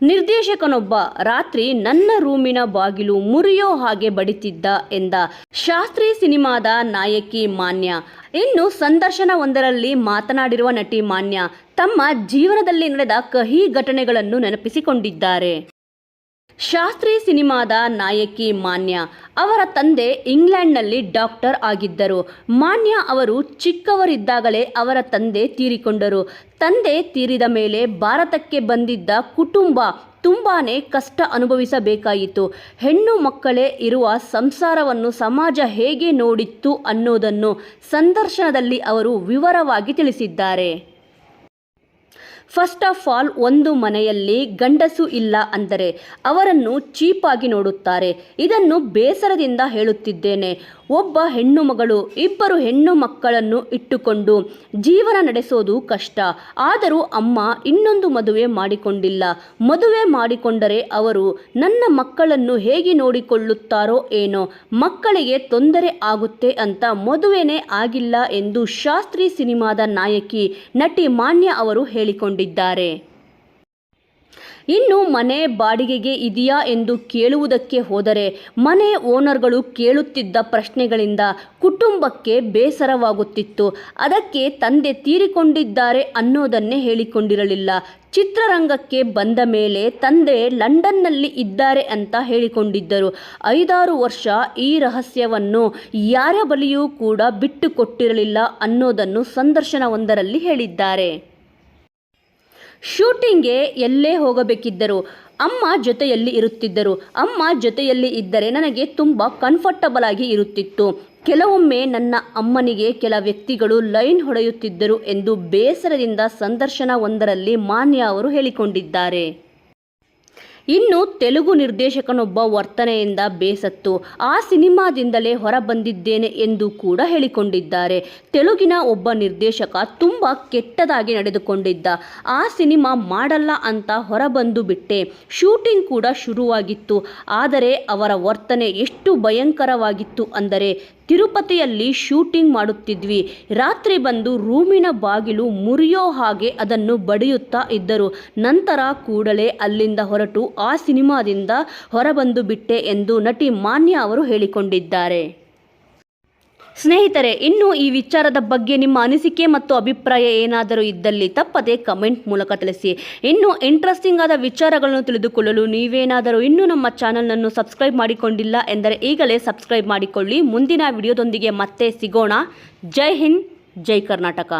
ನಿರ್ದೇಶಕನೊಬ್ಬ ರಾತ್ರಿ ನನ್ನ ರೂಮಿನ ಬಾಗಿಲು ಮುರಿಯೋ ಹಾಗೆ ಬಡಿತಿದ್ದ ಎಂದ ಶಾಸ್ತ್ರಿ ಸಿನಿಮಾದ ನಾಯಕಿ ಮಾನ್ಯ. ಇನ್ನು ಸಂದರ್ಶನವೊಂದರಲ್ಲಿ ಮಾತನಾಡಿರುವ ನಟಿ ಮಾನ್ಯ ತಮ್ಮ ಜೀವನದಲ್ಲಿ ನಡೆದ ಕಹಿ ಘಟನೆಗಳನ್ನು ನೆನಪಿಸಿಕೊಂಡಿದ್ದಾರೆ. ಶಾಸ್ತ್ರಿ ಸಿನಿಮಾದ ನಾಯಕಿ ಮಾನ್ಯ ಅವರ ತಂದೆ ಇಂಗ್ಲೆಂಡ್ನಲ್ಲಿ ಡಾಕ್ಟರ್ ಆಗಿದ್ದರು. ಮಾನ್ಯ ಅವರು ಚಿಕ್ಕವರಿದ್ದಾಗಲೇ ಅವರ ತಂದೆ ತೀರಿಕೊಂಡರು. ತಂದೆ ತೀರಿದ ಮೇಲೆ ಭಾರತಕ್ಕೆ ಬಂದಿದ್ದ ಕುಟುಂಬ ತುಂಬಾನೇ ಕಷ್ಟ ಅನುಭವಿಸಬೇಕಾಯಿತು. ಹೆಣ್ಣು ಮಕ್ಕಳೇ ಇರುವ ಸಂಸಾರವನ್ನು ಸಮಾಜ ಹೇಗೆ ನೋಡಿತ್ತು ಅನ್ನೋದನ್ನು ಸಂದರ್ಶನದಲ್ಲಿ ಅವರು ವಿವರವಾಗಿ ತಿಳಿಸಿದ್ದಾರೆ. ಫಸ್ಟ್ ಆಫ್ ಆಲ್, ಒಂದು ಮನೆಯಲ್ಲಿ ಗಂಡಸು ಇಲ್ಲ ಅಂದರೆ ಅವರನ್ನು ಚೀಪಾಗಿ ನೋಡುತ್ತಾರೆ. ಇದನ್ನು ಬೇಸರದಿಂದ ಹೇಳುತ್ತಿದ್ದೇನೆ. ಒಬ್ಬ ಹೆಣ್ಣು ಮಗಳು ಇಬ್ಬರು ಹೆಣ್ಣು ಮಕ್ಕಳನ್ನು ಇಟ್ಟುಕೊಂಡು ಜೀವನ ನಡೆಸೋದು ಕಷ್ಟ. ಆದರೂ ಅಮ್ಮ ಇನ್ನೊಂದು ಮದುವೆ ಮಾಡಿಕೊಂಡಿಲ್ಲ. ಮದುವೆ ಮಾಡಿಕೊಂಡರೆ ಅವರು ನನ್ನ ಮಕ್ಕಳನ್ನು ಹೇಗೆ ನೋಡಿಕೊಳ್ಳುತ್ತಾರೋ ಏನೋ, ಮಕ್ಕಳಿಗೆ ತೊಂದರೆ ಆಗುತ್ತೆ ಅಂತ ಮದುವೆನೇ ಆಗಿಲ್ಲ ಎಂದು ಶಾಸ್ತ್ರಿ ಸಿನಿಮಾದ ನಾಯಕಿ ನಟಿ ಮಾನ್ಯ ಅವರು ಹೇಳಿಕೊಂಡಿದ್ದಾರೆ. ಇನ್ನು ಮನೆ ಬಾಡಿಗೆಗೆ ಇದೆಯಾ ಎಂದು ಕೇಳುವುದಕ್ಕೆ ಹೋದರೆ ಮನೆ ಓನರ್ಗಳು ಕೇಳುತ್ತಿದ್ದ ಪ್ರಶ್ನೆಗಳಿಂದ ಕುಟುಂಬಕ್ಕೆ ಬೇಸರವಾಗುತ್ತಿತ್ತು. ಅದಕ್ಕೆ ತಂದೆ ತೀರಿಕೊಂಡಿದ್ದಾರೆ ಅನ್ನೋದನ್ನೇ ಹೇಳಿಕೊಂಡಿರಲಿಲ್ಲ. ಚಿತ್ರರಂಗಕ್ಕೆ ಬಂದ ಮೇಲೆ ತಂದೆ ಲಂಡನ್ನಲ್ಲಿ ಇದ್ದಾರೆ ಅಂತ ಹೇಳಿಕೊಂಡಿದ್ದರು. 5-6 ವರ್ಷ ಈ ರಹಸ್ಯವನ್ನು ಯಾರ ಬಳಿಯೂ ಕೂಡ ಬಿಟ್ಟುಕೊಟ್ಟಿರಲಿಲ್ಲ ಅನ್ನೋದನ್ನು ಸಂದರ್ಶನವೊಂದರಲ್ಲಿ ಹೇಳಿದ್ದಾರೆ. ಶೂಟಿಂಗ್ಗೆ ಎಲ್ಲೇ ಹೋಗಬೇಕಿದ್ದರೂ ಅಮ್ಮ ಜೊತೆಯಲ್ಲಿ ಇರುತ್ತಿದ್ದರು. ಅಮ್ಮ ಜೊತೆಯಲ್ಲಿ ಇದ್ದರೆ ನನಗೆ ತುಂಬ ಕಂಫರ್ಟಬಲ್ ಆಗಿ ಇರುತ್ತಿತ್ತು. ಕೆಲವೊಮ್ಮೆ ನನ್ನ ಅಮ್ಮನಿಗೆ ಕೆಲ ವ್ಯಕ್ತಿಗಳು ಲೈನ್ ಹೊಡೆಯುತ್ತಿದ್ದರು ಎಂದು ಬೇಸರದಿಂದ ಸಂದರ್ಶನವೊಂದರಲ್ಲಿ ಮಾನ್ಯ ಅವರು ಹೇಳಿಕೊಂಡಿದ್ದಾರೆ. ಇನ್ನು ತೆಲುಗು ನಿರ್ದೇಶಕನೊಬ್ಬ ವರ್ತನೆಯಿಂದ ಬೇಸತ್ತು ಆ ಸಿನಿಮಾದಿಂದಲೇ ಹೊರಬಂದಿದ್ದೇನೆ ಎಂದು ಕೂಡ ಹೇಳಿಕೊಂಡಿದ್ದಾರೆ. ತೆಲುಗಿನ ಒಬ್ಬ ನಿರ್ದೇಶಕ ತುಂಬ ಕೆಟ್ಟದಾಗಿ ನಡೆದುಕೊಂಡಿದ್ದ. ಆ ಸಿನಿಮಾ ಮಾಡಲ್ಲ ಅಂತ ಹೊರಬಂದು ಬಿಟ್ಟೆ. ಶೂಟಿಂಗ್ ಕೂಡ ಶುರುವಾಗಿತ್ತು. ಆದರೆ ಅವರ ವರ್ತನೆ ಎಷ್ಟು ಭಯಂಕರವಾಗಿತ್ತು ಅಂದರೆ ತಿರುಪತಿಯಲ್ಲಿ ಶೂಟಿಂಗ್ ಮಾಡುತ್ತಿದ್ವಿ. ರಾತ್ರಿ ಬಂದು ರೂಮಿನ ಬಾಗಿಲು ಮುರಿಯೋ ಹಾಗೆ ಅದನ್ನು ಬಡಿಯುತ್ತಾ ಇದ್ದರು. ನಂತರ ಕೂಡಲೇ ಅಲ್ಲಿಂದ ಹೊರಟು ಆ ಸಿನಿಮಾದಿಂದ ಹೊರಬಂದು ಬಿಟ್ಟೆ ಎಂದು ನಟಿ ಮಾನ್ಯ ಅವರು ಹೇಳಿಕೊಂಡಿದ್ದಾರೆ. ಸ್ನೇಹಿತರೆ, ಇನ್ನು ಈ ವಿಚಾರದ ಬಗ್ಗೆ ನಿಮ್ಮ ಅನಿಸಿಕೆ ಮತ್ತು ಅಭಿಪ್ರಾಯ ಏನಾದರೂ ಇದ್ದಲ್ಲಿ ತಪ್ಪದೆ ಕಮೆಂಟ್ ಮೂಲಕ ತಿಳಿಸಿ. ಇನ್ನು ಇಂಟ್ರೆಸ್ಟಿಂಗ್ ಆದ ವಿಚಾರಗಳನ್ನು ತಿಳಿದುಕೊಳ್ಳಲು ನೀವೇನಾದರೂ ಇನ್ನೂ ನಮ್ಮ ಚಾನಲನ್ನು ಸಬ್ಸ್ಕ್ರೈಬ್ ಮಾಡಿಕೊಂಡಿಲ್ಲ ಎಂದರೆ ಈಗಲೇ ಸಬ್ಸ್ಕ್ರೈಬ್ ಮಾಡಿಕೊಳ್ಳಿ. ಮುಂದಿನ ವಿಡಿಯೋದೊಂದಿಗೆ ಮತ್ತೆ ಸಿಗೋಣ. ಜೈ ಹಿಂದ್, ಜೈ ಕರ್ನಾಟಕ.